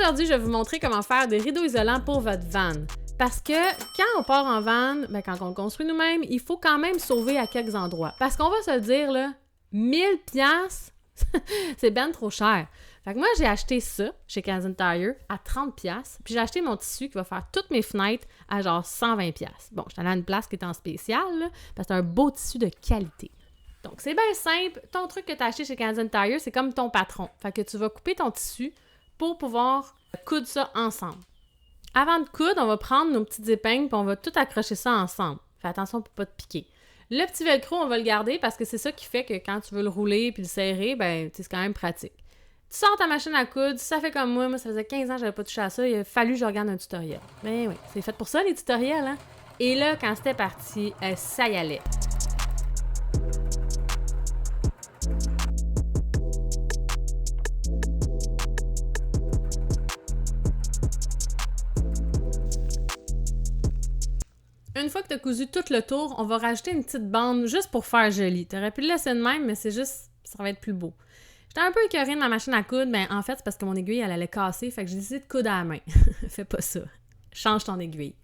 Aujourd'hui, je vais vous montrer comment faire des rideaux isolants pour votre van. Parce que quand on part en van, quand on le construit nous-mêmes, il faut quand même sauver à quelques endroits. Parce qu'on va se le dire, là, 1000 $, c'est ben trop cher. Fait que moi, j'ai acheté ça chez Canadian Tire à 30 $, puis j'ai acheté mon tissu qui va faire toutes mes fenêtres à genre 120 $. Bon, j'étais allée à une place qui est en spécial, là, parce que c'est un beau tissu de qualité. Donc, c'est bien simple. Ton truc que tu as acheté chez Canadian Tire, c'est comme ton patron. Fait que tu vas couper ton tissu pour pouvoir coudre ça ensemble. Avant de coudre, on va prendre nos petites épingles puis on va tout accrocher ça ensemble. Fais attention pour pas te piquer. Le petit velcro, on va le garder parce que c'est ça qui fait que quand tu veux le rouler puis le serrer, c'est quand même pratique. Tu sors ta machine à coudre, ça fait comme moi ça faisait 15 ans que j'avais pas touché à ça, il a fallu que je regarde un tutoriel. Ben oui, c'est fait pour ça les tutoriels, hein? Et là, quand c'était parti, ça y allait. Une fois que tu as cousu tout le tour, on va rajouter une petite bande juste pour faire joli. Tu aurais pu le laisser de même, mais c'est juste, ça va être plus beau. J'étais un peu écœurée de ma machine à coudre, mais en fait, c'est parce que mon aiguille, elle allait casser, fait que j'ai décidé de coudre à la main. Fais pas ça. Change ton aiguille.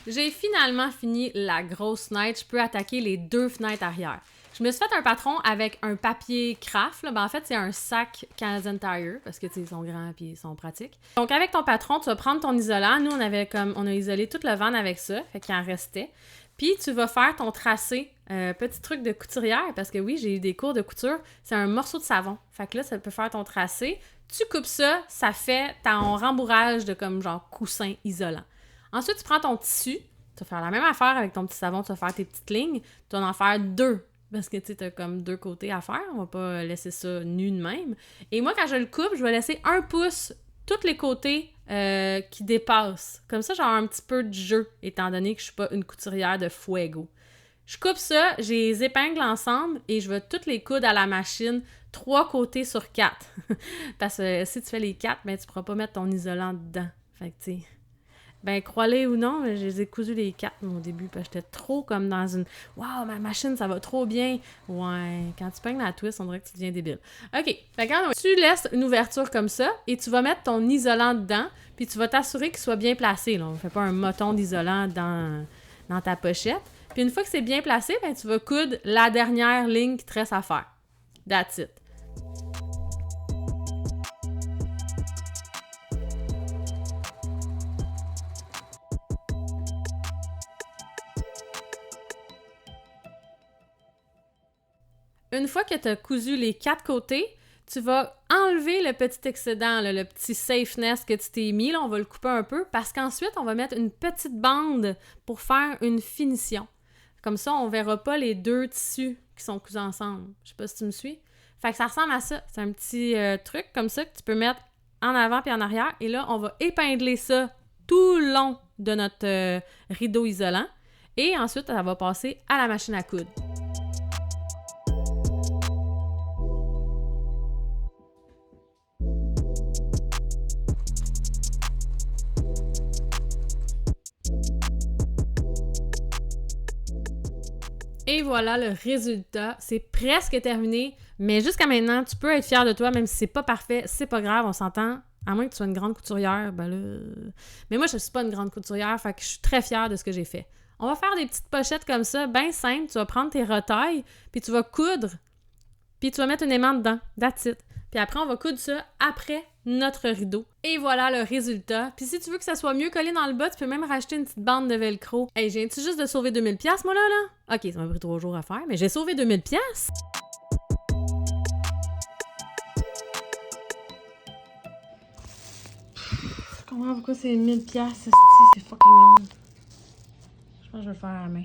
J'ai finalement fini la grosse fenêtre. Je peux attaquer les 2 fenêtres arrière. Je me suis fait un patron avec un papier craft. En fait, c'est un sac Canadian Tire parce que ils sont grands et ils sont pratiques. Donc, avec ton patron, tu vas prendre ton isolant. Nous, on a isolé tout le van avec ça, fait qu'il en restait. Puis, tu vas faire ton tracé, petit truc de couturière, parce que oui, j'ai eu des cours de couture. C'est un morceau de savon. Fait que là, ça peut faire ton tracé. Tu coupes ça, ça fait ton rembourrage de comme genre coussin isolant. Ensuite, tu prends ton tissu. Tu vas faire la même affaire avec ton petit savon. Tu vas faire tes petites lignes. Tu vas en faire 2. Parce que tu as comme 2 côtés à faire. On va pas laisser ça nu de même. Et moi, quand je le coupe, je vais laisser 1 pouce tous les côtés qui dépassent. Comme ça, j'ai un petit peu de jeu, étant donné que je suis pas une couturière de fuego. Je coupe ça, j'ai les épingles ensemble et je vais toutes les coudre à la machine 3 côtés sur 4. Parce que si tu fais les 4, tu pourras pas mettre ton isolant dedans. Fait que tu sais... crois-les ou non, je les ai cousus les 4 au début, parce que j'étais trop comme dans une « Wow, ma machine, ça va trop bien! » Ouais, quand tu peignes la twist, on dirait que tu deviens débile. OK, fait que tu laisses une ouverture comme ça, et tu vas mettre ton isolant dedans, puis tu vas t'assurer qu'il soit bien placé. Là. On ne fait pas un moton d'isolant dans ta pochette. Puis une fois que c'est bien placé, tu vas coudre la dernière ligne qui te reste à faire. That's it. Une fois que tu as cousu les 4 côtés, tu vas enlever le petit excédent, là, le petit safeness que tu t'es mis. Là, on va le couper un peu parce qu'ensuite, on va mettre une petite bande pour faire une finition. Comme ça, on ne verra pas les 2 tissus qui sont cousus ensemble. Je sais pas si tu me suis. Fait que ça ressemble à ça. C'est un petit truc comme ça que tu peux mettre en avant puis en arrière. Et là, on va épingler ça tout le long de notre rideau isolant. Et ensuite, ça va passer à la machine à coudre. Et voilà le résultat. C'est presque terminé, mais jusqu'à maintenant, tu peux être fier de toi, même si c'est pas parfait, c'est pas grave, on s'entend. À moins que tu sois une grande couturière, Mais moi, je suis pas une grande couturière, fait que je suis très fière de ce que j'ai fait. On va faire des petites pochettes comme ça, bien simples. Tu vas prendre tes retailles, puis tu vas coudre, puis tu vas mettre une aimante dedans. That's it. Puis après, on va coudre ça après notre rideau. Et voilà le résultat. Puis si tu veux que ça soit mieux collé dans le bas, tu peux même rajouter une petite bande de velcro. Hey, je viens-tu juste de sauver 2000 $, moi, là? OK, ça m'a pris 3 jours à faire, mais j'ai sauvé 2000 $. Je comprends pourquoi c'est 1000 $, c'est fucking long. Je pense que je vais le faire à la main.